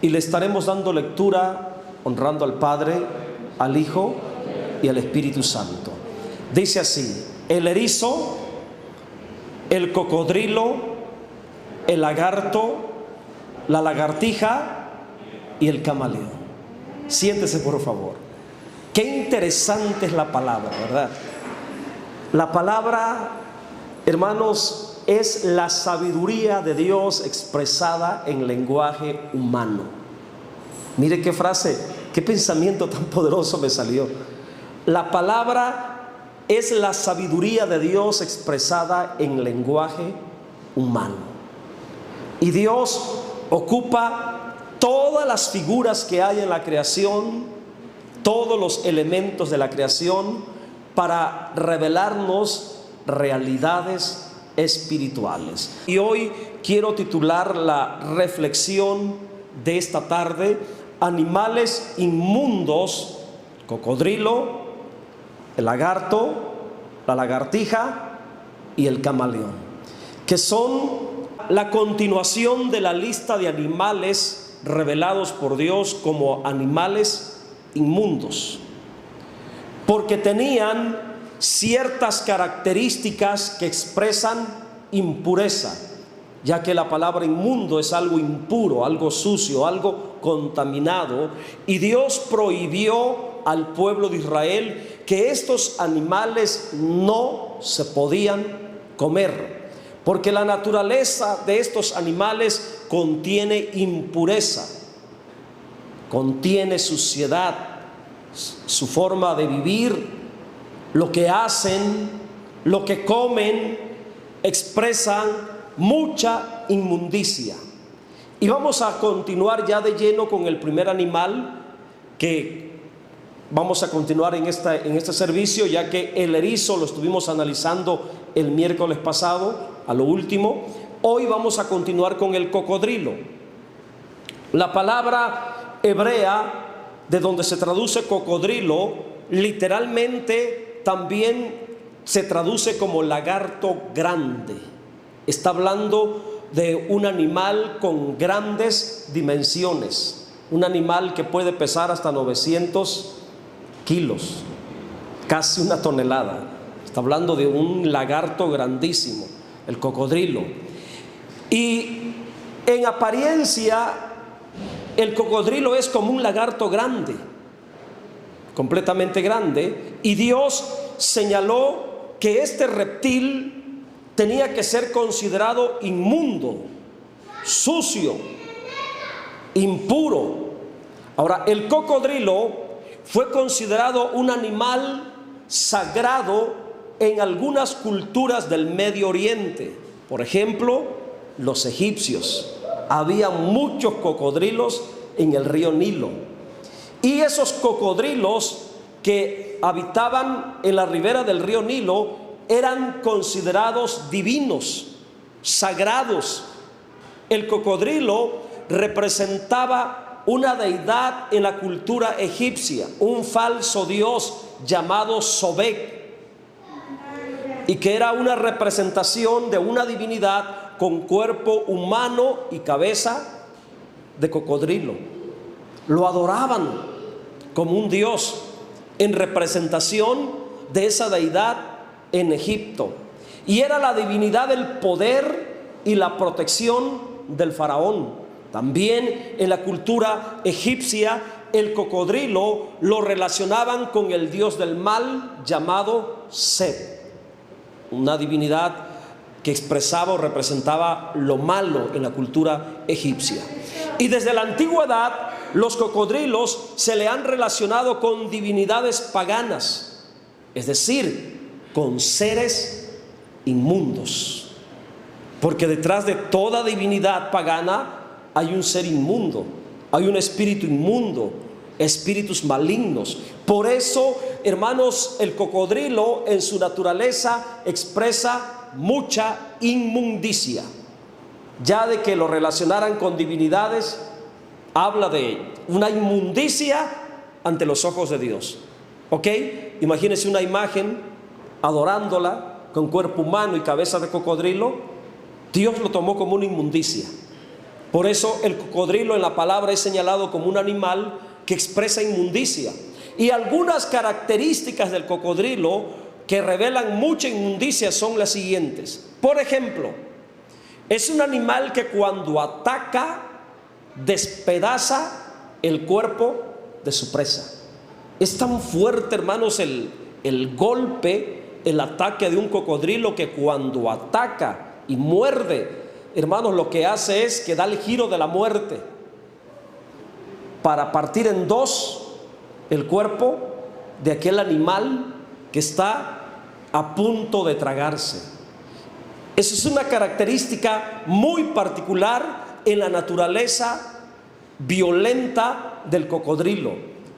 Y le estaremos dando lectura honrando al Padre, al Hijo y al Espíritu Santo. Dice así: el erizo, el cocodrilo, el lagarto, la lagartija y el camaleón. Siéntese, por favor. Qué interesante es la palabra, ¿verdad? La palabra, hermanos, es la sabiduría de Dios expresada en lenguaje humano. Mire qué frase, qué pensamiento tan poderoso me salió. La palabra es la sabiduría de Dios expresada en lenguaje humano. Y Dios ocupa todas las figuras que hay en la creación, todos los elementos de la creación, para revelarnos realidades espirituales. Y hoy quiero titular la reflexión de esta tarde: animales inmundos, cocodrilo, el lagarto, la lagartija y el camaleón, que son la continuación de la lista de animales revelados por Dios como animales inmundos, porque tenían ciertas características que expresan impureza, ya que la palabra inmundo es algo impuro, algo sucio, algo contaminado, y Dios prohibió al pueblo de Israel que estos animales no se podían comer, porque la naturaleza de estos animales contiene impureza, contiene suciedad, su forma de vivir, lo que hacen, lo que comen, expresan mucha inmundicia. Y vamos a continuar ya de lleno con el primer animal que vamos a continuar en este servicio, ya que el erizo lo estuvimos analizando el miércoles pasado, a lo último. Hoy vamos a continuar con el cocodrilo. La palabra hebrea, de donde se traduce cocodrilo, literalmente también se traduce como lagarto grande. Está hablando de un animal con grandes dimensiones, un animal que puede pesar hasta 900 kilos, casi una tonelada. Está hablando de un lagarto grandísimo, el cocodrilo. Y en apariencia, el cocodrilo es como un lagarto grande, completamente grande, y Dios señaló que este reptil tenía que ser considerado inmundo, sucio, impuro. Ahora, el cocodrilo fue considerado un animal sagrado en algunas culturas del Medio Oriente. Por ejemplo, los egipcios. Había muchos cocodrilos en el río Nilo. Y esos cocodrilos que habitaban en la ribera del río Nilo eran considerados divinos, sagrados. El cocodrilo representaba una deidad en la cultura egipcia, un falso dios llamado Sobek, y que era una representación de una divinidad con cuerpo humano y cabeza de cocodrilo. Lo adoraban como un dios en representación de esa deidad en Egipto, y era la divinidad del poder y la protección del faraón. También en la cultura egipcia el cocodrilo lo relacionaban con el dios del mal llamado Set, una divinidad que expresaba o representaba lo malo en la cultura egipcia. Y desde la antigüedad los cocodrilos se le han relacionado con divinidades paganas, es decir, con seres inmundos, porque detrás de toda divinidad pagana hay un ser inmundo, hay un espíritu inmundo, espíritus malignos. Por eso, hermanos, el cocodrilo en su naturaleza expresa mucha inmundicia. Ya de que lo relacionaran con divinidades, habla de una inmundicia ante los ojos de Dios. ¿Ok? Imagínense una imagen adorándola con cuerpo humano y cabeza de cocodrilo. Dios lo tomó como una inmundicia. Por eso el cocodrilo en la palabra es señalado como un animal que expresa inmundicia. Y algunas características del cocodrilo que revelan mucha inmundicia son las siguientes. Por ejemplo, es un animal que cuando ataca despedaza el cuerpo de su presa. Es tan fuerte, hermanos, el golpe, el ataque de un cocodrilo, que cuando ataca y muerde, hermanos, lo que hace es que da el giro de la muerte para partir en dos el cuerpo de aquel animal que está a punto de tragarse. Esa es una característica muy particular en la naturaleza violenta del cocodrilo.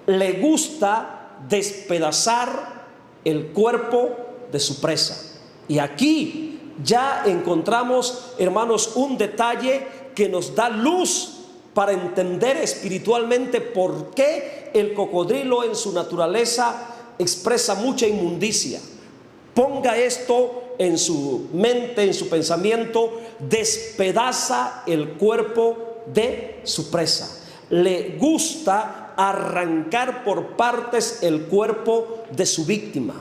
Le gusta despedazar el cuerpo de su presa. Y aquí ya encontramos, hermanos, un detalle que nos da luz para entender espiritualmente por qué el cocodrilo en su naturaleza expresa mucha inmundicia. Ponga esto en su mente, en su pensamiento: despedaza el cuerpo de su presa. Le gusta arrancar por partes el cuerpo de su víctima.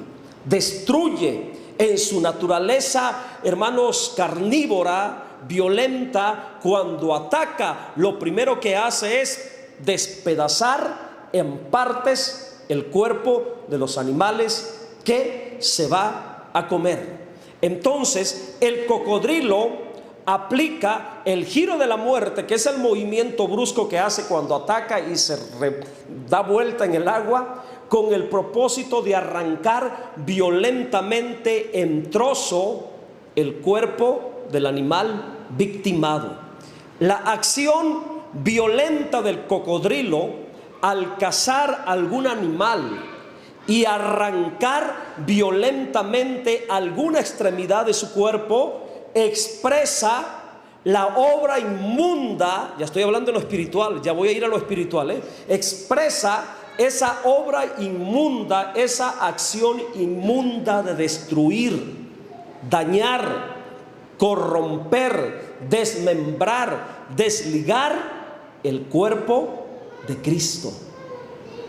Destruye en su naturaleza, hermanos, carnívora, violenta. Cuando ataca, lo primero que hace es despedazar en partes el cuerpo de los animales que se va a comer. Entonces el cocodrilo aplica el giro de la muerte, que es el movimiento brusco que hace cuando ataca y se da vuelta en el agua, con el propósito de arrancar violentamente en trozo el cuerpo del animal victimado. La acción violenta del cocodrilo al cazar algún animal y arrancar violentamente alguna extremidad de su cuerpo expresa la obra inmunda. Ya estoy hablando de lo espiritual, ya voy a ir a lo espiritual, expresa esa obra inmunda, esa acción inmunda de destruir, dañar, corromper, desmembrar, desligar el cuerpo de Cristo.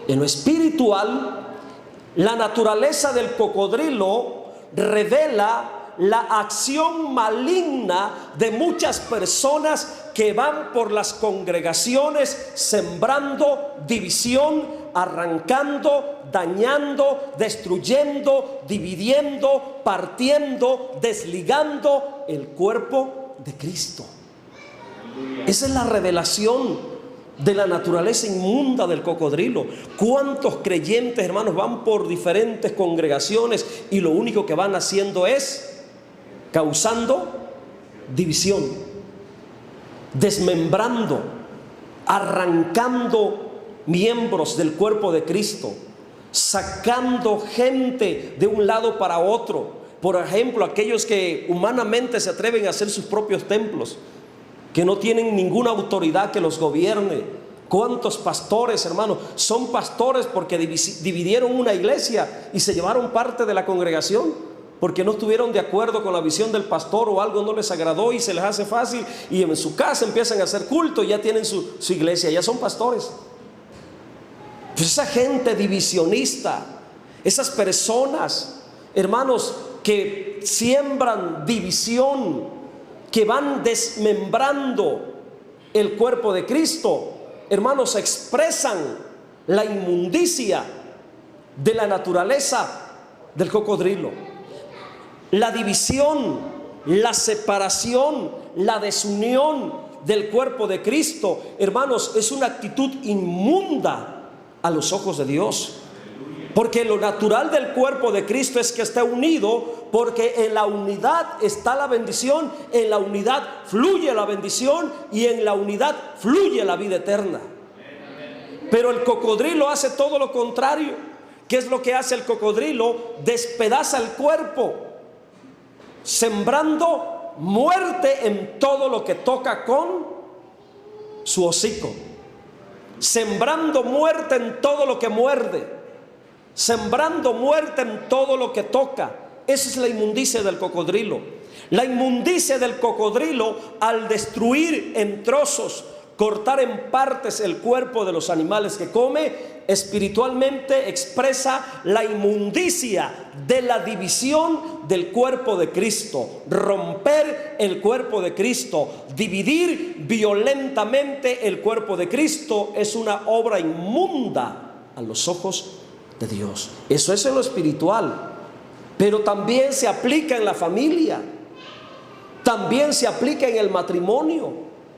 En lo espiritual, la naturaleza del cocodrilo revela la acción maligna de muchas personas que van por las congregaciones sembrando división, arrancando, dañando, destruyendo, dividiendo, partiendo, desligando el cuerpo de Cristo. Esa es la revelación de la naturaleza inmunda del cocodrilo. ¿Cuántos creyentes, hermanos, van por diferentes congregaciones y lo único que van haciendo es causando división, desmembrando, arrancando miembros del cuerpo de Cristo, sacando gente de un lado para otro? Por ejemplo, aquellos que humanamente se atreven a hacer sus propios templos, que no tienen ninguna autoridad que los gobierne. ¿Cuántos pastores, hermanos, son pastores porque dividieron una iglesia y se llevaron parte de la congregación? Porque no estuvieron de acuerdo con la visión del pastor, o algo no les agradó y se les hace fácil, y en su casa empiezan a hacer culto y ya tienen su iglesia, ya son pastores. Pues esa gente divisionista, esas personas, hermanos, que siembran división, que van desmembrando el cuerpo de Cristo, hermanos, expresan la inmundicia de la naturaleza del cocodrilo. La división, la separación, la desunión del cuerpo de Cristo, hermanos, es una actitud inmunda a los ojos de Dios. Porque lo natural del cuerpo de Cristo es que esté unido, porque en la unidad está la bendición, en la unidad fluye la bendición y en la unidad fluye la vida eterna. Pero el cocodrilo hace todo lo contrario. ¿Qué es lo que hace el cocodrilo? Despedaza el cuerpo, sembrando muerte en todo lo que toca con su hocico, sembrando muerte en todo lo que muerde, sembrando muerte en todo lo que toca. Esa es la inmundicia del cocodrilo. La inmundicia del cocodrilo, al destruir en trozos, cortar en partes el cuerpo de los animales que come, espiritualmente expresa la inmundicia de la división del cuerpo de Cristo. Romper el cuerpo de Cristo, dividir violentamente el cuerpo de Cristo, es una obra inmunda a los ojos de Dios. Eso es en lo espiritual, pero también se aplica en la familia, también se aplica en el matrimonio,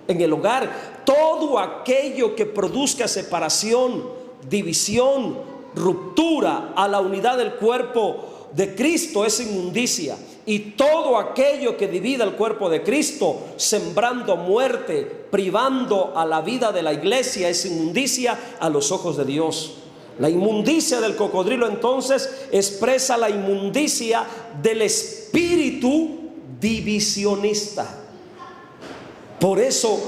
en el hogar. Todo aquello que produzca separación, división, ruptura a la unidad del cuerpo de Cristo es inmundicia. Y todo aquello que divida el cuerpo de Cristo, sembrando muerte, privando a la vida de la iglesia, es inmundicia a los ojos de Dios. La inmundicia del cocodrilo entonces expresa la inmundicia del espíritu divisionista. Por eso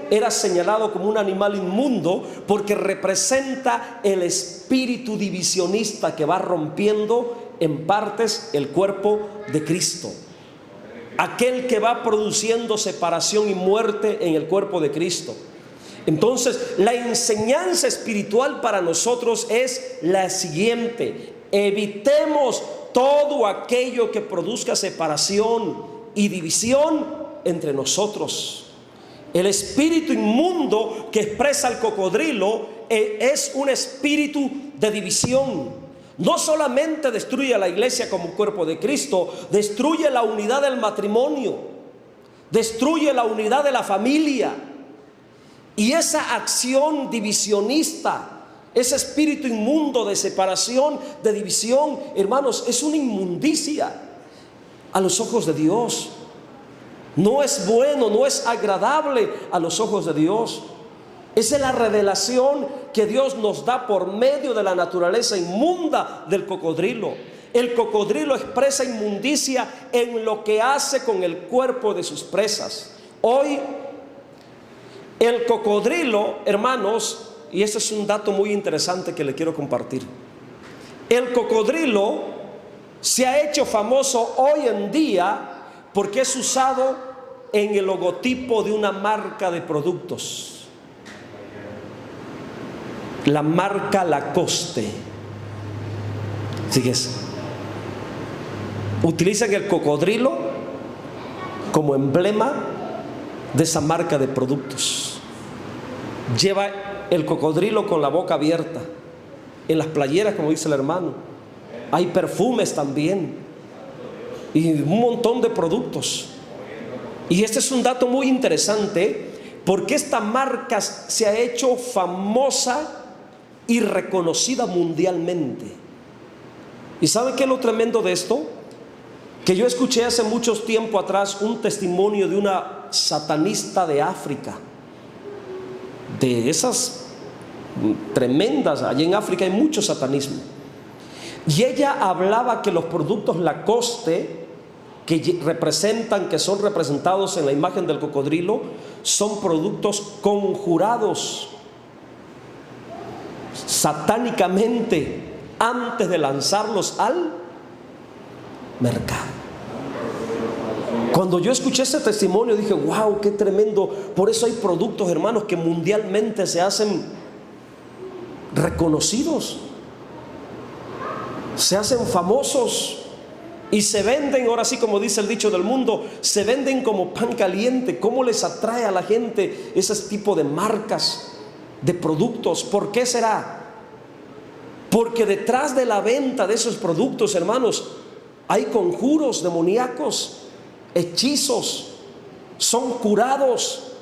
era señalado como un animal inmundo, porque representa el espíritu divisionista que va rompiendo en partes el cuerpo de Cristo. Aquel que va produciendo separación y muerte en el cuerpo de Cristo. Entonces, la enseñanza espiritual para nosotros es la siguiente: evitemos todo aquello que produzca separación y división entre nosotros. El espíritu inmundo que expresa el cocodrilo es un espíritu de división. No solamente destruye a la iglesia como cuerpo de Cristo, destruye la unidad del matrimonio, destruye la unidad de la familia. Y esa acción divisionista, ese espíritu inmundo de separación, de división, hermanos, es una inmundicia a los ojos de Dios. No es bueno, no es agradable a los ojos de Dios. Esa es la revelación que Dios nos da por medio de la naturaleza inmunda del cocodrilo. El cocodrilo expresa inmundicia en lo que hace con el cuerpo de sus presas. Hoy el cocodrilo, hermanos, y este es un dato muy interesante que le quiero compartir. El cocodrilo se ha hecho famoso hoy en día porque es usado en el logotipo de una marca de productos, la marca Lacoste. Fíjese, utilizan el cocodrilo como emblema de esa marca de productos. Lleva el cocodrilo con la boca abierta en las playeras, como dice el hermano. Hay perfumes también y un montón de productos. Y este es un dato muy interesante, porque esta marca se ha hecho famosa y reconocida mundialmente. ¿Y saben qué es lo tremendo de esto? Que yo escuché hace mucho tiempo atrás un testimonio de una satanista de África, de esas tremendas. Allí en África hay mucho satanismo. Y ella hablaba que los productos Lacoste, que son representados en la imagen del cocodrilo, son productos conjurados satánicamente antes de lanzarlos al mercado. Cuando yo escuché ese testimonio dije: wow, qué tremendo. Por eso hay productos, hermanos, que mundialmente se hacen reconocidos, se hacen famosos y se venden, ahora sí, como dice el dicho del mundo, se venden como pan caliente. ¿Cómo les atrae a la gente ese tipo de marcas, de productos? ¿Por qué será? Porque detrás de la venta de esos productos, hermanos, hay conjuros demoníacos, hechizos. Son curados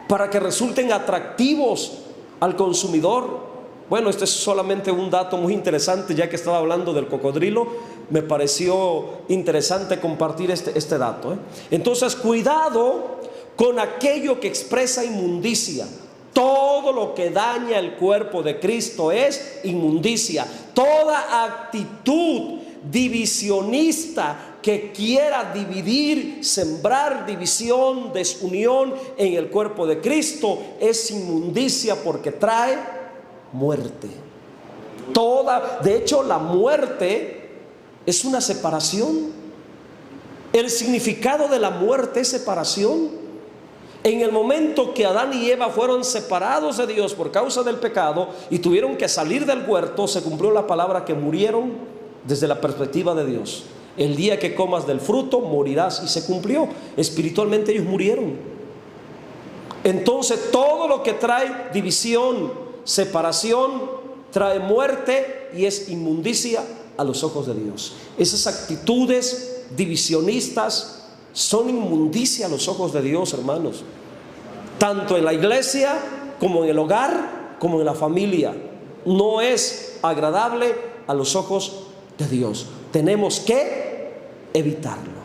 para que resulten atractivos al consumidor. Bueno, este es solamente un dato muy interesante. Ya que estaba hablando del cocodrilo, me pareció interesante compartir este dato. Entonces, cuidado con aquello que expresa inmundicia. Todo lo que daña el cuerpo de Cristo es inmundicia. Toda actitud divisionista que quiera dividir, sembrar división, desunión en el cuerpo de Cristo es inmundicia, porque trae muerte. De hecho, la muerte es una separación. El significado de la muerte es separación. En el momento que Adán y Eva fueron separados de Dios por causa del pecado y tuvieron que salir del huerto, se cumplió la palabra que murieron desde la perspectiva de Dios. El día que comas del fruto morirás, y se cumplió. Espiritualmente ellos murieron. Entonces todo lo que trae división, separación, trae muerte y es inmundicia a los ojos de Dios. Esas actitudes divisionistas son inmundicia a los ojos de Dios, hermanos, tanto en la iglesia como en el hogar, como en la familia. No es agradable a los ojos de Dios. Tenemos que evitarlo.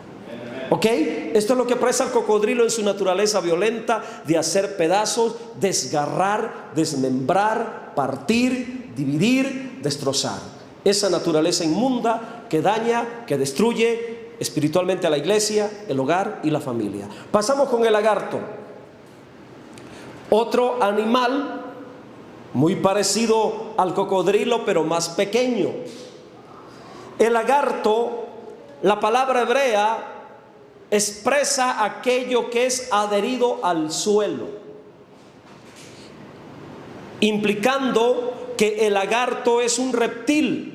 ¿Ok? Esto es lo que expresa el cocodrilo en su naturaleza violenta, de hacer pedazos, desgarrar, desmembrar, partir, dividir, destrozar. Esa naturaleza inmunda que daña, que destruye espiritualmente a la iglesia, el hogar y la familia. Pasamos con el lagarto. Otro animal muy parecido al cocodrilo, pero más pequeño. El lagarto, la palabra hebrea expresa aquello que es adherido al suelo, implicando que el lagarto es un reptil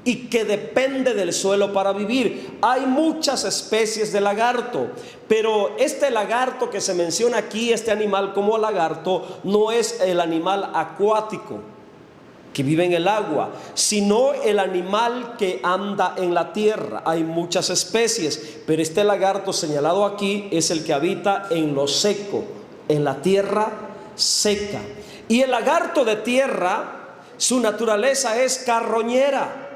y que depende del suelo para vivir. Hay muchas especies de lagarto, pero este lagarto que se menciona aquí, este animal como lagarto, no es el animal acuático que vive en el agua, sino el animal que anda en la tierra. Hay muchas especies, pero este lagarto señalado aquí es el que habita en lo seco, en la tierra seca. Y el lagarto de tierra, su naturaleza es carroñera,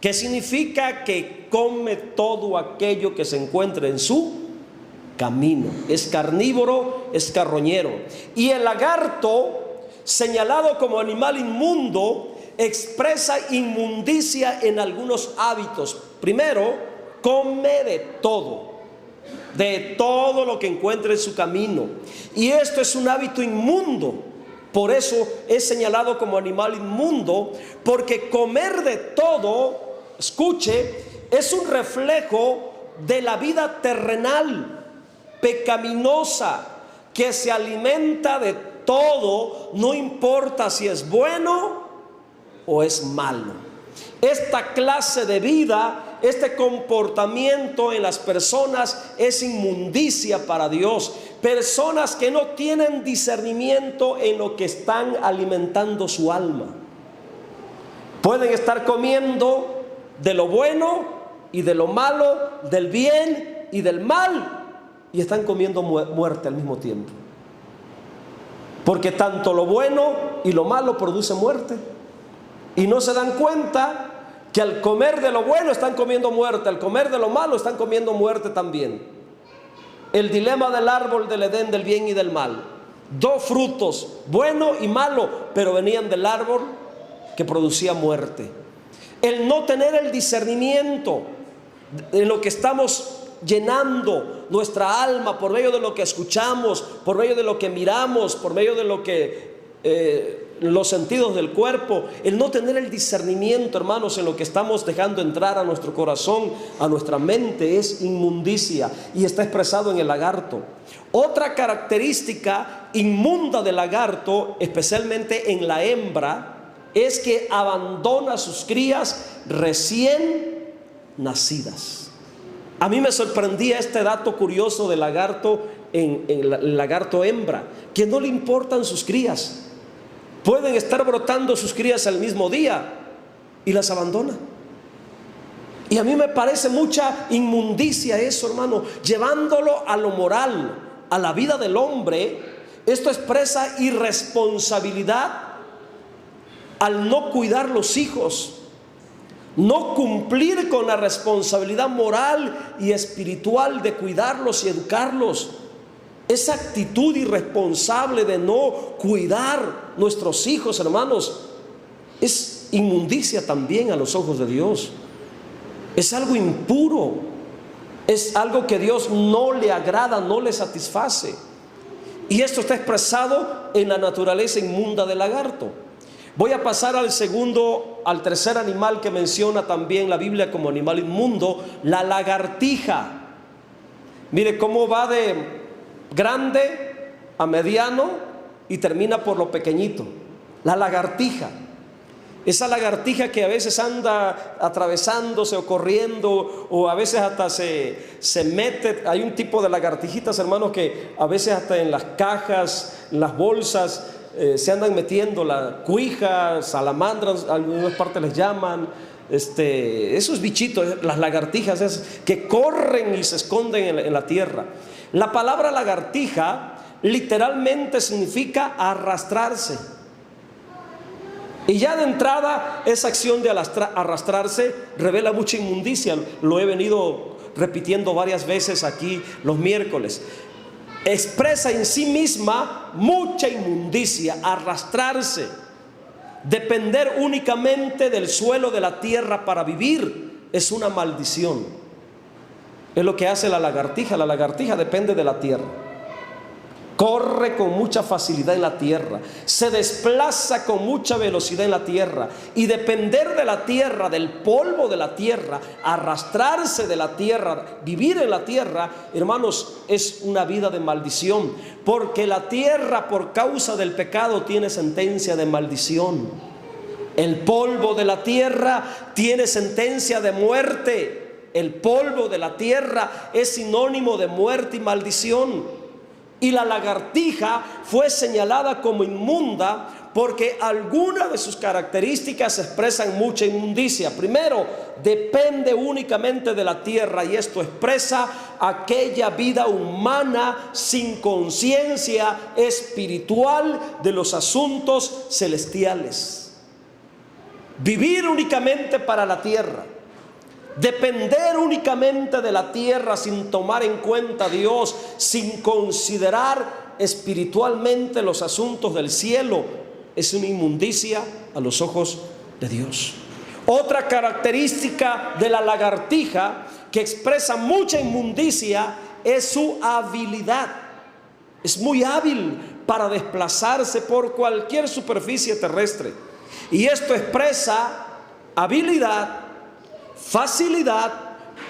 que significa que come todo aquello que se encuentre en su camino. Es carnívoro, es carroñero. Y el lagarto, señalado como animal inmundo, expresa inmundicia en algunos hábitos. Primero, come de todo lo que encuentre en su camino. Y esto es un hábito inmundo. Por eso es señalado como animal inmundo, porque comer de todo, escuche, es un reflejo de la vida terrenal, pecaminosa, que se alimenta de todo, no importa si es bueno o es malo. Esta clase de vida, este comportamiento en las personas es inmundicia para Dios. Personas que no tienen discernimiento en lo que están alimentando su alma. Pueden estar comiendo de lo bueno y de lo malo, del bien y del mal, y están comiendo muerte al mismo tiempo. Porque tanto lo bueno y lo malo produce muerte. Y no se dan cuenta que al comer de lo bueno están comiendo muerte, al comer de lo malo están comiendo muerte también. El dilema del árbol del Edén, del bien y del mal. Dos frutos, bueno y malo, pero venían del árbol que producía muerte. El no tener el discernimiento de lo que estamos llenando nuestra alma por medio de lo que escuchamos, por medio de lo que miramos, por medio de lo que los sentidos del cuerpo. El no tener el discernimiento, hermanos, en lo que estamos dejando entrar a nuestro corazón, a nuestra mente, es inmundicia, y está expresado en el lagarto. Otra característica inmunda del lagarto, especialmente en la hembra, es que abandona a sus crías recién nacidas. A mí me sorprendía este dato curioso del lagarto, en el lagarto hembra, que no le importan sus crías. Pueden estar brotando sus crías al mismo día y las abandona. Y a mí me parece mucha inmundicia eso, hermano, llevándolo a lo moral, a la vida del hombre. Esto expresa irresponsabilidad al no cuidar los hijos, no cumplir con la responsabilidad moral y espiritual de cuidarlos y educarlos. Esa actitud irresponsable de no cuidar nuestros hijos, hermanos, es inmundicia también a los ojos de Dios. Es algo impuro, es algo que Dios no le agrada, no le satisface. Y esto está expresado en la naturaleza inmunda del lagarto. Voy a pasar al tercer animal que menciona también la Biblia como animal inmundo, la lagartija. Mire cómo va de grande a mediano y termina por lo pequeñito. La lagartija. Esa lagartija que a veces anda atravesándose o corriendo, o a veces hasta se mete. Hay un tipo de lagartijitas, hermanos, que a veces hasta en las cajas, en las bolsas, se andan metiendo, la cuija, salamandras, algunas partes les llaman. Esos bichitos, las lagartijas que corren y se esconden en la tierra. La palabra lagartija literalmente significa arrastrarse. Y ya de entrada, esa acción de arrastrarse revela mucha inmundicia. Lo he venido repitiendo varias veces aquí los miércoles. Expresa en sí misma mucha inmundicia, arrastrarse, depender únicamente del suelo de la tierra para vivir, es una maldición. Es lo que hace la lagartija. La lagartija depende de la tierra. Corre con mucha facilidad en la tierra, se desplaza con mucha velocidad en la tierra, y depender de la tierra, del polvo de la tierra, arrastrarse de la tierra, vivir en la tierra, hermanos, es una vida de maldición, porque la tierra por causa del pecado tiene sentencia de maldición. El polvo de la tierra tiene sentencia de muerte. El polvo de la tierra es sinónimo de muerte y maldición. Y la lagartija fue señalada como inmunda porque algunas de sus características expresan mucha inmundicia. Primero, depende únicamente de la tierra, y esto expresa aquella vida humana sin conciencia espiritual de los asuntos celestiales. Vivir únicamente para la tierra, depender únicamente de la tierra sin tomar en cuenta a Dios, sin considerar espiritualmente los asuntos del cielo, es una inmundicia a los ojos de Dios. Otra característica de la lagartija que expresa mucha inmundicia es su habilidad. Es muy hábil para desplazarse por cualquier superficie terrestre, y esto expresa habilidad, facilidad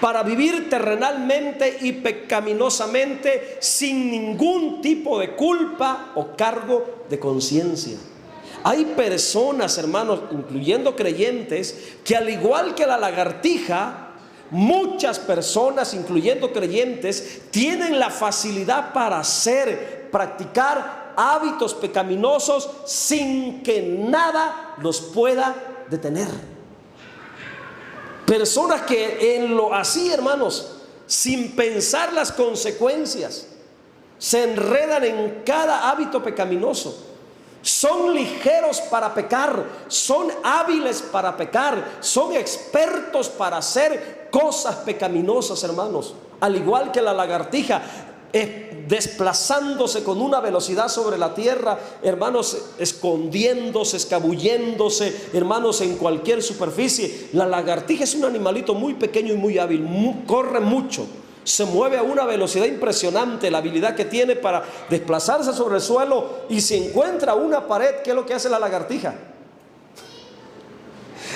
para vivir terrenalmente y pecaminosamente sin ningún tipo de culpa o cargo de conciencia. Hay personas, hermanos, incluyendo creyentes, que al igual que la lagartija, muchas personas, incluyendo creyentes, tienen la facilidad para practicar hábitos pecaminosos sin que nada los pueda detener. Personas que así, hermanos, sin pensar las consecuencias, se enredan en cada hábito pecaminoso. Son ligeros para pecar, son hábiles para pecar, son expertos para hacer cosas pecaminosas, hermanos. Al igual que la lagartija, desplazándose con una velocidad sobre la tierra, hermanos, escondiéndose, escabulléndose, hermanos, en cualquier superficie. La lagartija es un animalito muy pequeño y muy hábil, corre mucho, se mueve a una velocidad impresionante. La habilidad que tiene para desplazarse sobre el suelo, y si encuentra una pared, ¿qué es lo que hace la lagartija?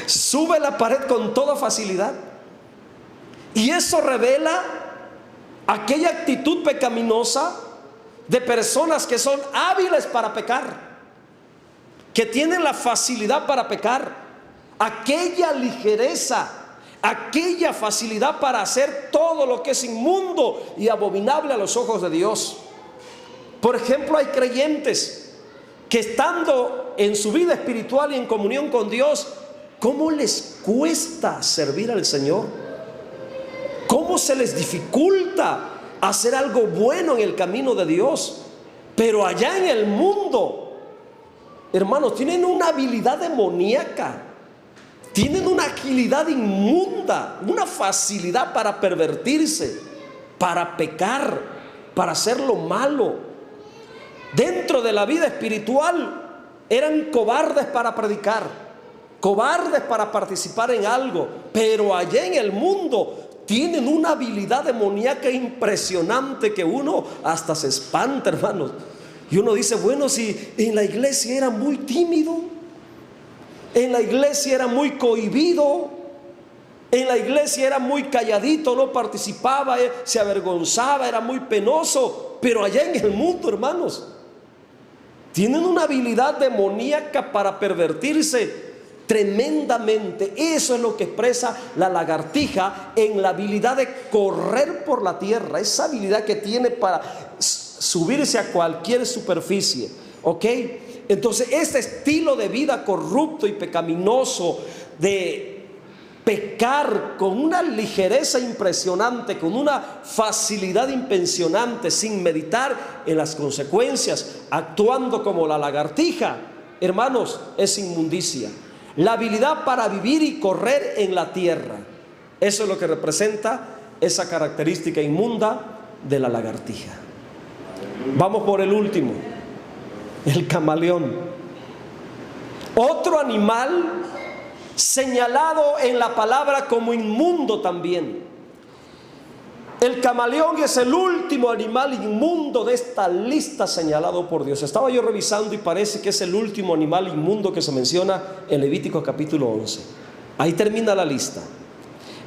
Sube la pared con toda facilidad. Y eso revela aquella actitud pecaminosa de personas que son hábiles para pecar, que tienen la facilidad para pecar, aquella ligereza, aquella facilidad para hacer todo lo que es inmundo y abominable a los ojos de Dios. Por ejemplo, hay creyentes que, estando en su vida espiritual y en comunión con Dios, ¿cómo les cuesta servir al Señor? ¿Cómo se les dificulta hacer algo bueno en el camino de Dios? Pero allá en el mundo, hermanos, tienen una habilidad demoníaca, tienen una agilidad inmunda, una facilidad para pervertirse, para pecar, para hacer lo malo. Dentro de la vida espiritual eran cobardes para predicar, cobardes para participar en algo, pero allá en el mundo tienen una habilidad demoníaca impresionante que uno hasta se espanta, hermanos. Y uno dice, bueno, si en la iglesia era muy tímido, en la iglesia era muy cohibido, En la iglesia era muy calladito, no participaba, se avergonzaba, era muy penoso. Pero allá en el mundo, hermanos, tienen una habilidad demoníaca para pervertirse tremendamente. Eso es lo que expresa la lagartija en la habilidad de correr por la tierra. Esa habilidad que tiene para subirse a cualquier superficie. ¿Ok? Entonces, este estilo de vida corrupto y pecaminoso de pecar con una ligereza impresionante, con una facilidad impresionante, sin meditar en las consecuencias, actuando como la lagartija, hermanos, es inmundicia. La habilidad para vivir y correr en la tierra, eso es lo que representa esa característica inmunda de la lagartija. Vamos por el último, el camaleón. Otro animal señalado en la palabra como inmundo también. El camaleón es el último animal inmundo de esta lista señalado por Dios. Estaba yo revisando y parece que es el último animal inmundo que se menciona en Levítico capítulo 11. Ahí termina la lista.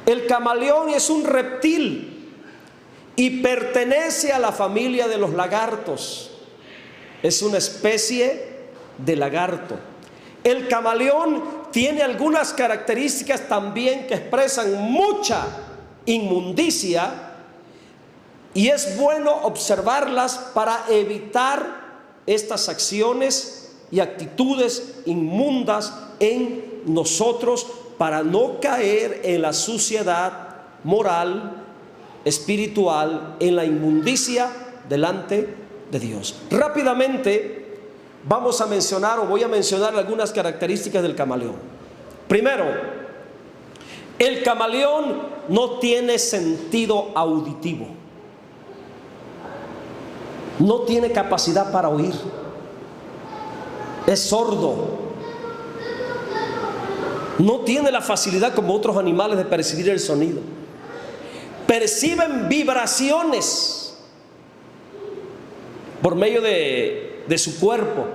El camaleón es un reptil y pertenece a la familia de los lagartos. Es una especie de lagarto. El camaleón tiene algunas características también que expresan mucha inmundicia, y es bueno observarlas para evitar estas acciones y actitudes inmundas en nosotros, para no caer en la suciedad moral, espiritual, en la inmundicia delante de Dios. Rápidamente vamos a mencionar, o voy a mencionar, algunas características del camaleón. Primero, el camaleón no tiene sentido auditivo. No tiene capacidad para oír. Es sordo. No tiene la facilidad como otros animales de percibir el sonido. Perciben vibraciones por medio de su cuerpo,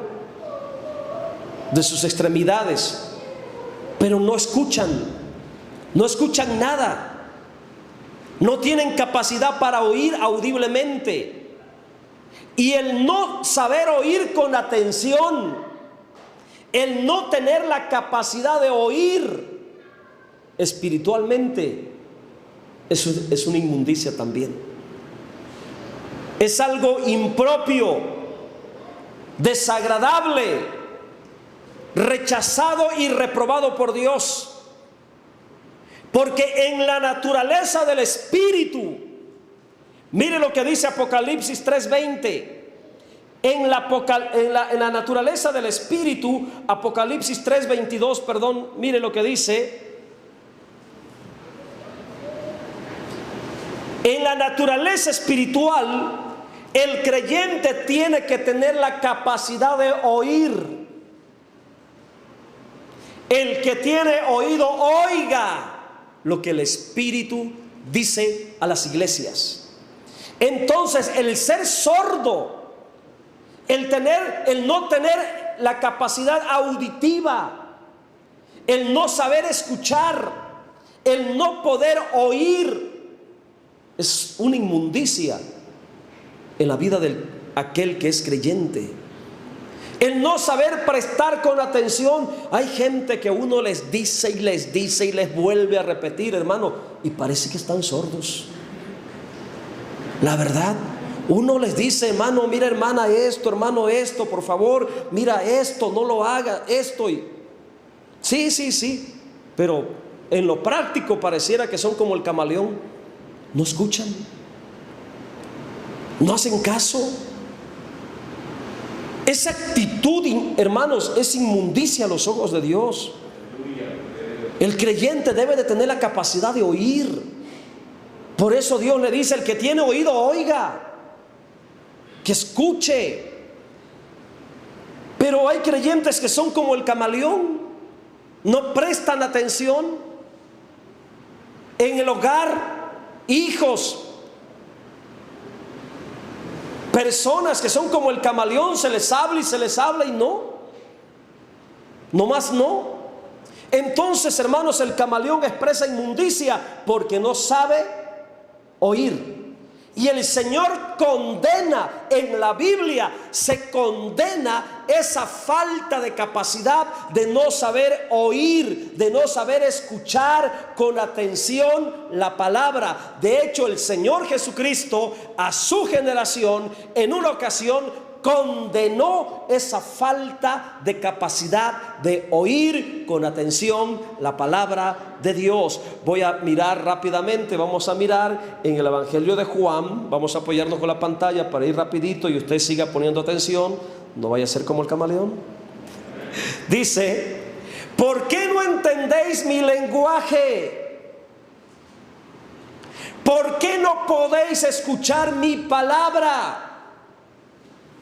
de sus extremidades, pero no escuchan nada, no tienen capacidad para oír audiblemente. Y el no saber oír con atención, el no tener la capacidad de oír espiritualmente, es una inmundicia también. Es algo impropio, desagradable, rechazado y reprobado por Dios. Porque en la naturaleza del espíritu, mire lo que dice Apocalipsis 3:20. En la naturaleza del espíritu, Apocalipsis 3:22, perdón, mire lo que dice. En la naturaleza espiritual, el creyente tiene que tener la capacidad de oír. El que tiene oído, oiga lo que el Espíritu dice a las iglesias. Entonces, el ser sordo, el no tener la capacidad auditiva, el no saber escuchar, el no poder oír, es una inmundicia en la vida de aquel que es creyente. El no saber prestar con atención. Hay gente que uno les dice y les dice y les vuelve a repetir, hermano, y parece que están sordos. La verdad, uno les dice, hermano, mira, hermana, esto, hermano, esto, por favor, mira esto, no lo haga, esto. Y sí, pero en lo práctico pareciera que son como el camaleón. No escuchan, no hacen caso. Esa actitud, hermanos, es inmundicia a los ojos de Dios. El creyente debe de tener la capacidad de oír. Por eso Dios le dice: el que tiene oído, oiga, que escuche. Pero hay creyentes que son como el camaleón, no prestan atención. En el hogar, hijos, personas que son como el camaleón, se les habla y no más no. Entonces, hermanos, el camaleón expresa inmundicia porque no sabe oír. Y el Señor condena, en la Biblia se condena esa falta de capacidad de no saber oír, de no saber escuchar con atención la palabra. De hecho, el Señor Jesucristo a su generación en una ocasión condenó esa falta de capacidad de oír con atención la palabra de Dios. Voy a mirar rápidamente, vamos a mirar en el Evangelio de Juan, vamos a apoyarnos con la pantalla para ir rapidito y usted siga poniendo atención, no vaya a ser como el camaleón. Dice: ¿por qué no entendéis mi lenguaje? ¿Por qué no podéis escuchar mi palabra?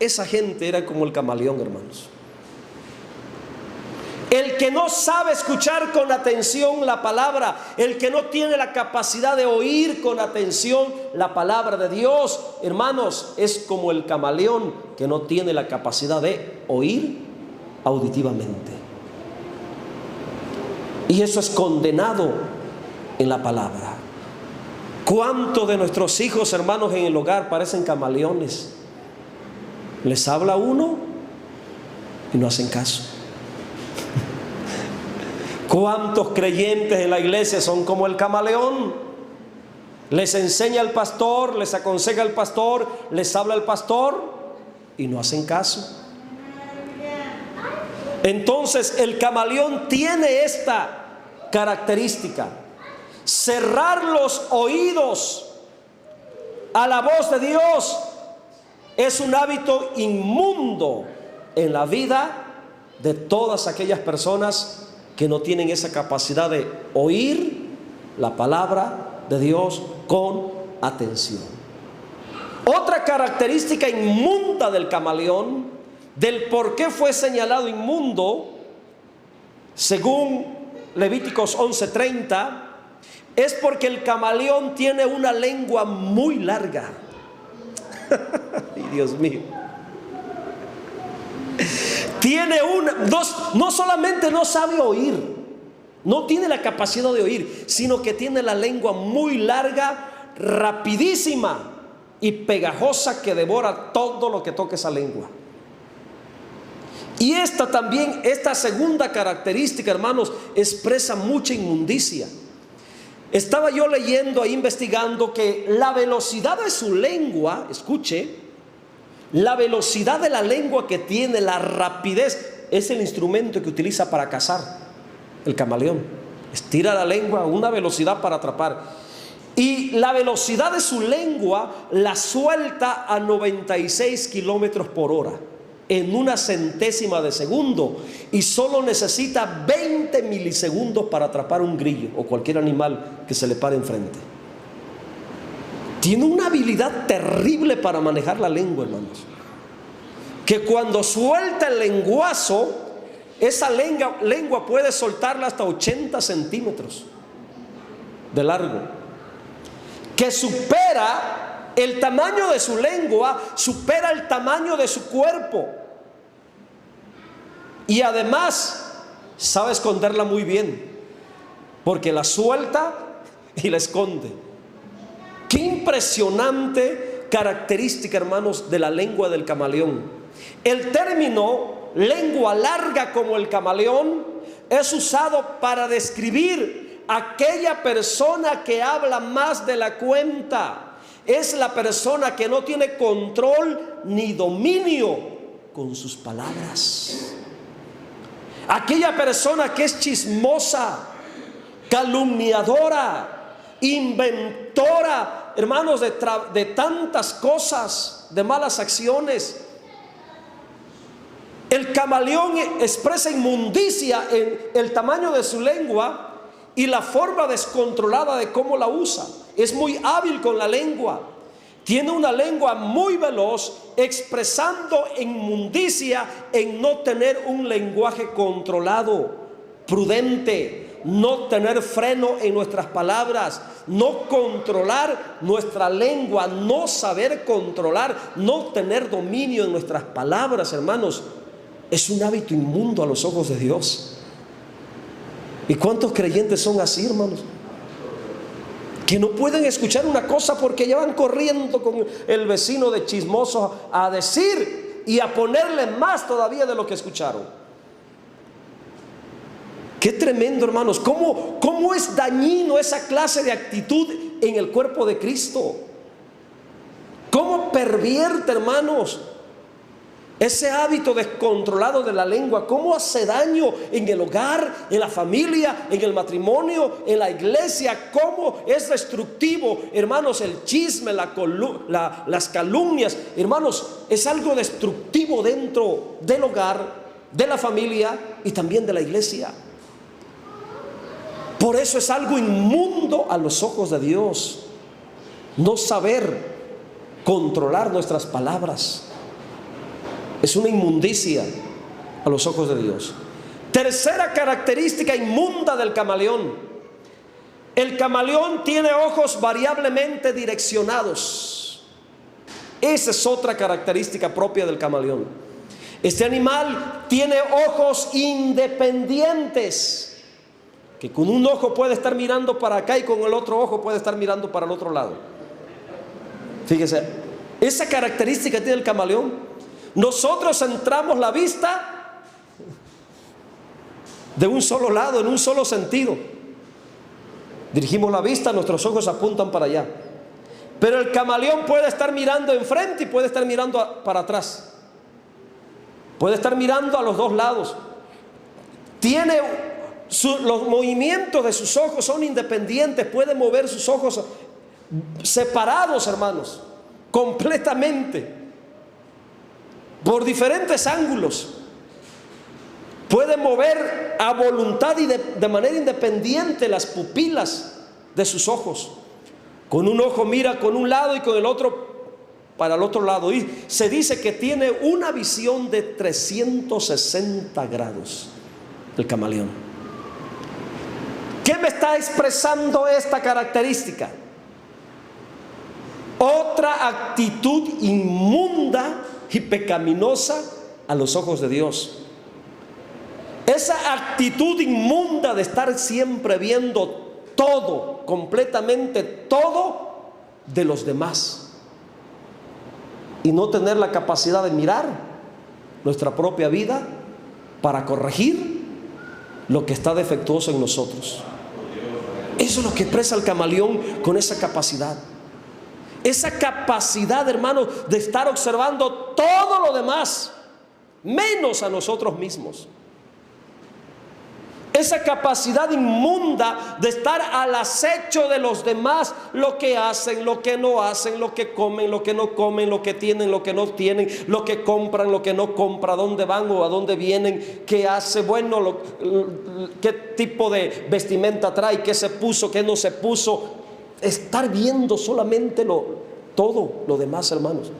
Esa gente era como el camaleón, hermanos. El que no sabe escuchar con atención la palabra, el que no tiene la capacidad de oír con atención la palabra de Dios, hermanos, es como el camaleón que no tiene la capacidad de oír auditivamente. Y eso es condenado en la palabra. ¿Cuántos de nuestros hijos, hermanos, en el hogar parecen camaleones? Les habla uno y no hacen caso. ¿Cuántos creyentes en la iglesia son como el camaleón? Les enseña el pastor, les aconseja el pastor, les habla el pastor y no hacen caso. Entonces el camaleón tiene esta característica: cerrar los oídos a la voz de Dios. Es un hábito inmundo en la vida de todas aquellas personas que no tienen esa capacidad de oír la palabra de Dios con atención. Otra característica inmunda del camaleón, del por qué fue señalado inmundo, según Levíticos 11:30, es porque el camaleón tiene una lengua muy larga. Ay, Dios mío. Tiene no solamente no sabe oír, no tiene la capacidad de oír, sino que tiene la lengua muy larga, rapidísima y pegajosa, que devora todo lo que toque esa lengua. Y esta segunda característica, hermanos, expresa mucha inmundicia. Estaba yo leyendo e investigando que la velocidad de su lengua, escuche, la velocidad de la lengua que tiene, la rapidez, es el instrumento que utiliza para cazar el camaleón. Estira la lengua a una velocidad para atrapar. Y la velocidad de su lengua la suelta a 96 kilómetros por hora en una centésima de segundo, y solo necesita 20 milisegundos para atrapar un grillo o cualquier animal que se le pare enfrente. Tiene una habilidad terrible para manejar la lengua, hermanos, que cuando suelta el lenguazo, esa lengua puede soltarla hasta 80 centímetros de largo, que supera el tamaño de su lengua, supera el tamaño de su cuerpo. Y además sabe esconderla muy bien, porque la suelta y la esconde. Qué impresionante característica, hermanos, de la lengua del camaleón. El término lengua larga como el camaleón es usado para describir aquella persona que habla más de la cuenta. Es la persona que no tiene control ni dominio con sus palabras. Aquella persona que es chismosa, calumniadora, inventora, hermanos, de tantas cosas, de malas acciones. El camaleón expresa inmundicia en el tamaño de su lengua y la forma descontrolada de cómo la usa. Es muy hábil con la lengua. Tiene una lengua muy veloz, expresando inmundicia en no tener un lenguaje controlado, prudente, no tener freno en nuestras palabras, no controlar nuestra lengua, no saber controlar, no tener dominio en nuestras palabras, hermanos. Es un hábito inmundo a los ojos de Dios. ¿Y cuántos creyentes son así, hermanos? Que no pueden escuchar una cosa porque ya van corriendo con el vecino de chismoso a decir y a ponerle más todavía de lo que escucharon. Qué tremendo, hermanos. ¿Cómo es dañino esa clase de actitud en el cuerpo de Cristo? ¿Cómo pervierte, hermanos, ese hábito descontrolado de la lengua? ¿Cómo hace daño en el hogar, en la familia, en el matrimonio, en la iglesia? ¿Cómo es destructivo, hermanos, el chisme, las calumnias? Hermanos, es algo destructivo dentro del hogar, de la familia y también de la iglesia. Por eso es algo inmundo a los ojos de Dios, no saber controlar nuestras palabras. Es una inmundicia a los ojos de Dios. Tercera característica inmunda del camaleón. El camaleón tiene ojos variablemente direccionados. Esa es otra característica propia del camaleón. Este animal tiene ojos independientes, que con un ojo puede estar mirando para acá y con el otro ojo puede estar mirando para el otro lado. Fíjese, esa característica tiene el camaleón. Nosotros centramos la vista de un solo lado, en un solo sentido. Dirigimos la vista, nuestros ojos apuntan para allá. Pero el camaleón puede estar mirando enfrente y puede estar mirando para atrás. Puede estar mirando a los dos lados. Los movimientos de sus ojos son independientes. Puede mover sus ojos separados, hermanos, completamente, por diferentes ángulos. Puede mover a voluntad y de manera independiente las pupilas de sus ojos. Con un ojo mira con un lado y con el otro para el otro lado. Y se dice que tiene una visión de 360 grados el camaleón. ¿Qué me está expresando esta característica? Otra actitud inmunda y pecaminosa a los ojos de Dios. Esa actitud inmunda de estar siempre viendo todo, completamente todo de los demás, y no tener la capacidad de mirar nuestra propia vida para corregir lo que está defectuoso en nosotros. Eso es lo que expresa el camaleón con esa capacidad. Esa capacidad, hermano, de estar observando todo lo demás, menos a nosotros mismos. Esa capacidad inmunda de estar al acecho de los demás, lo que hacen, lo que no hacen, lo que comen, lo que no comen, lo que tienen, lo que no tienen, lo que compran, lo que no compran, a dónde van o a dónde vienen, qué hace, bueno, qué tipo de vestimenta trae, qué se puso, qué no se puso. Estar viendo solamente todo lo demás, hermanos.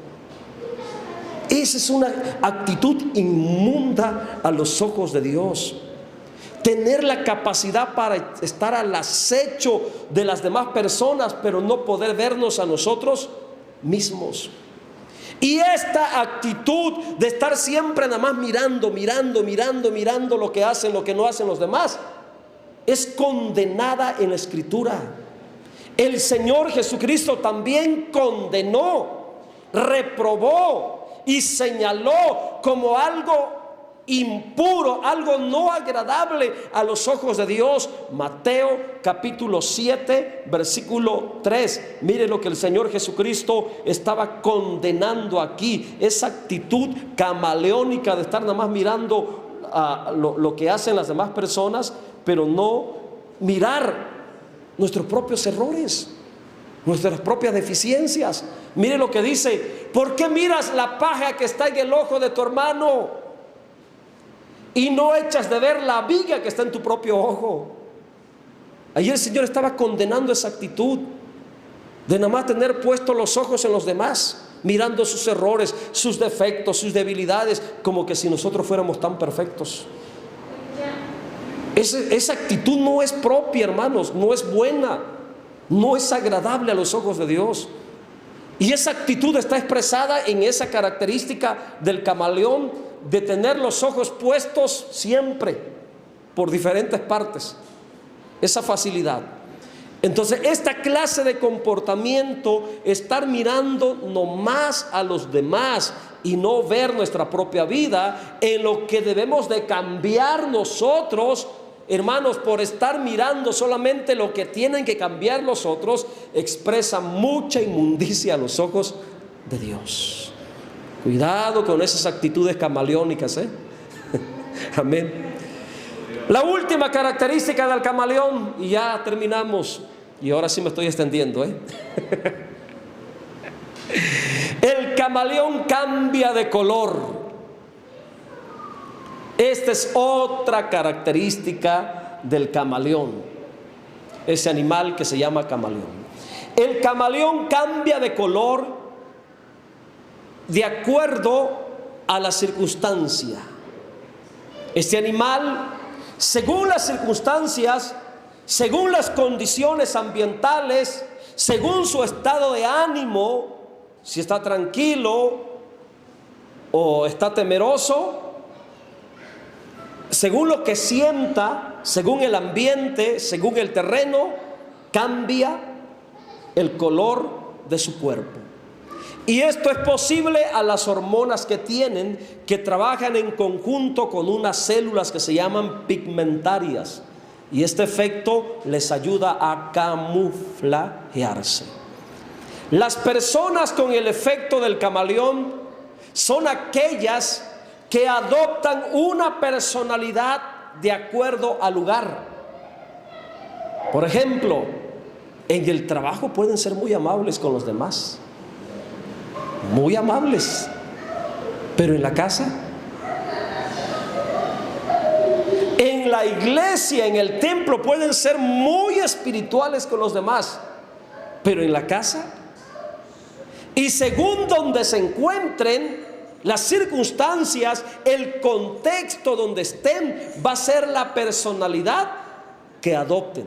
Esa es una actitud inmunda a los ojos de Dios. Tener la capacidad para estar al acecho de las demás personas, pero no poder vernos a nosotros mismos. Y esta actitud de estar siempre nada más mirando lo que hacen, lo que no hacen los demás, es condenada en la Escritura. El Señor Jesucristo también condenó, reprobó y señaló como algo impuro, algo no agradable a los ojos de Dios. Mateo capítulo 7 versículo 3. Mire lo que el Señor Jesucristo estaba condenando aquí, esa actitud camaleónica de estar nada más mirando lo que hacen las demás personas, pero no mirar nuestros propios errores, nuestras propias deficiencias. Mire lo que dice: ¿por qué miras la paja que está en el ojo de tu hermano y no echas de ver la viga que está en tu propio ojo? Allí el Señor estaba condenando esa actitud de nada más tener puestos los ojos en los demás, mirando sus errores, sus defectos, sus debilidades, como que si nosotros fuéramos tan perfectos. Esa actitud no es propia, hermanos, no es buena, no es agradable a los ojos de Dios. Y esa actitud está expresada en esa característica del camaleón, de tener los ojos puestos siempre por diferentes partes. esa facilidad. Entonces, esta clase de comportamiento, estar mirando nomás a los demás y no ver nuestra propia vida, en lo que debemos de cambiar nosotros, hermanos, por estar mirando solamente lo que tienen que cambiar los otros, expresa mucha inmundicia a los ojos de Dios. Cuidado con esas actitudes camaleónicas, Amén. La última característica del camaleón, y ya terminamos, y ahora sí me estoy extendiendo, El camaleón cambia de color. Esta es otra característica del camaleón, ese animal que se llama camaleón. El camaleón cambia de color de acuerdo a la circunstancia. Este animal, según las circunstancias, según las condiciones ambientales, según su estado de ánimo, si está tranquilo o está temeroso, según lo que sienta, según el ambiente, según el terreno, cambia el color de su cuerpo. Y esto es posible a las hormonas que tienen, que trabajan en conjunto con unas células que se llaman pigmentarias. Y este efecto les ayuda a camuflajearse. Las personas con el efecto del camaleón son aquellas que adoptan una personalidad de acuerdo al lugar. Por ejemplo, en el trabajo pueden ser muy amables con los demás, muy amables, pero en la casa, en la iglesia, en el templo pueden ser muy espirituales con los demás, pero en la casa, y según donde se encuentren, las circunstancias, el contexto donde estén, va a ser la personalidad que adopten.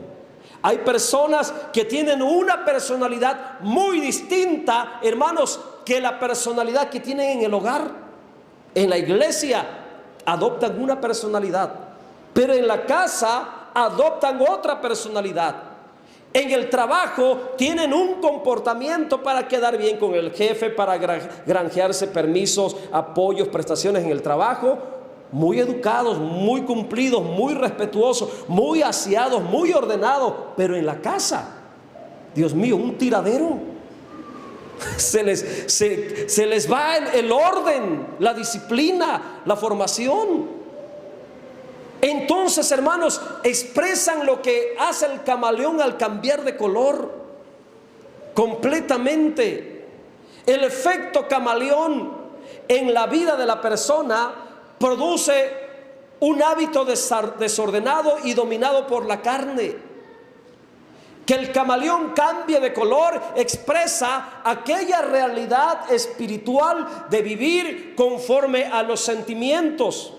Hay personas que tienen una personalidad muy distinta, hermanos, que la personalidad que tienen en el hogar. En la iglesia adoptan una personalidad, pero en la casa adoptan otra personalidad. En el trabajo tienen un comportamiento para quedar bien con el jefe, para granjearse permisos, apoyos, prestaciones en el trabajo, muy educados, muy cumplidos, muy respetuosos, muy aseados, muy ordenados, pero en la casa, Dios mío, un tiradero. Se les va el orden, la disciplina, la formación. Entonces, hermanos, expresan lo que hace el camaleón al cambiar de color completamente. El efecto camaleón en la vida de la persona produce un hábito desordenado y dominado por la carne. Que el camaleón cambie de color expresa aquella realidad espiritual de vivir conforme a los sentimientos,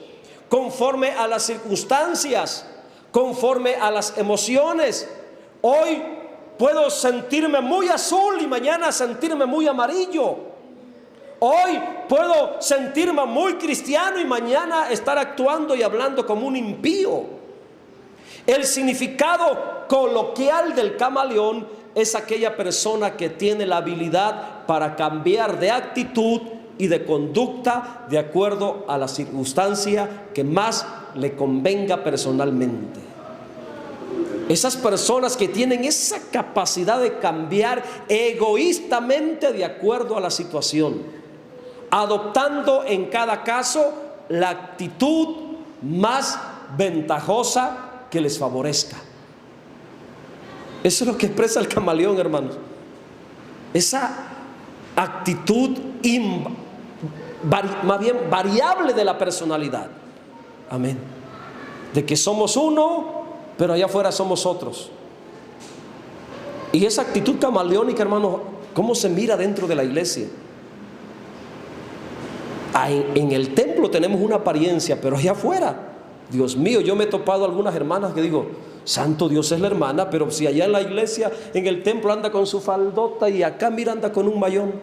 conforme a las circunstancias, conforme a las emociones. Hoy puedo sentirme muy azul y mañana sentirme muy amarillo. Hoy puedo sentirme muy cristiano y mañana estar actuando y hablando como un impío. El significado coloquial del camaleón es aquella persona que tiene la habilidad para cambiar de actitud y de conducta de acuerdo a la circunstancia que más le convenga personalmente. Esas personas que tienen esa capacidad de cambiar egoístamente de acuerdo a la situación, adoptando en cada caso la actitud más ventajosa que les favorezca. Eso es lo que expresa el camaleón, hermanos. Esa actitud más bien variable de la personalidad. Amén. De que somos uno, pero allá afuera somos otros. Y esa actitud camaleónica, hermanos, ¿cómo se mira dentro de la iglesia? En el templo tenemos una apariencia, pero allá afuera, Dios mío, yo me he topado a algunas hermanas que digo, santo Dios, es la hermana, pero si allá en la iglesia, en el templo anda con su faldota y acá mira anda con un mayón.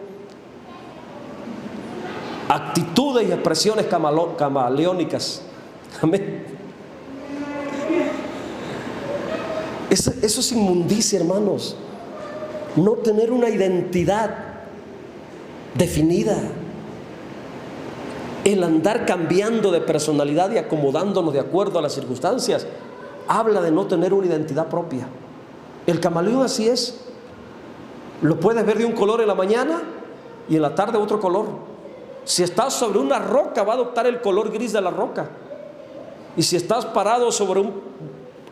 Actitudes y expresiones camaleónicas. Amén. Eso es inmundicia, hermanos. No tener una identidad definida. El andar cambiando de personalidad y acomodándonos de acuerdo a las circunstancias habla de no tener una identidad propia. El camaleón así es. Lo puedes ver de un color en la mañana y en la tarde otro color. Si estás sobre una roca, va a adoptar el color gris de la roca. Y si estás parado sobre un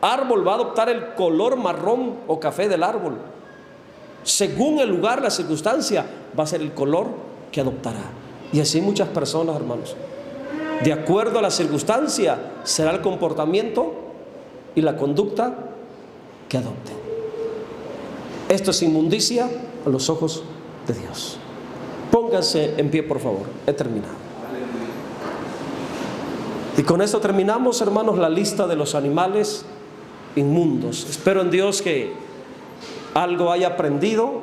árbol, va a adoptar el color marrón o café del árbol. Según el lugar, la circunstancia, va a ser el color que adoptará. Y así muchas personas, hermanos. De acuerdo a la circunstancia, será el comportamiento y la conducta que adopten. Esto es inmundicia a los ojos de Dios. Pónganse en pie, por favor. He terminado. Y con esto terminamos, hermanos, la lista de los animales inmundos. Espero en Dios que algo haya aprendido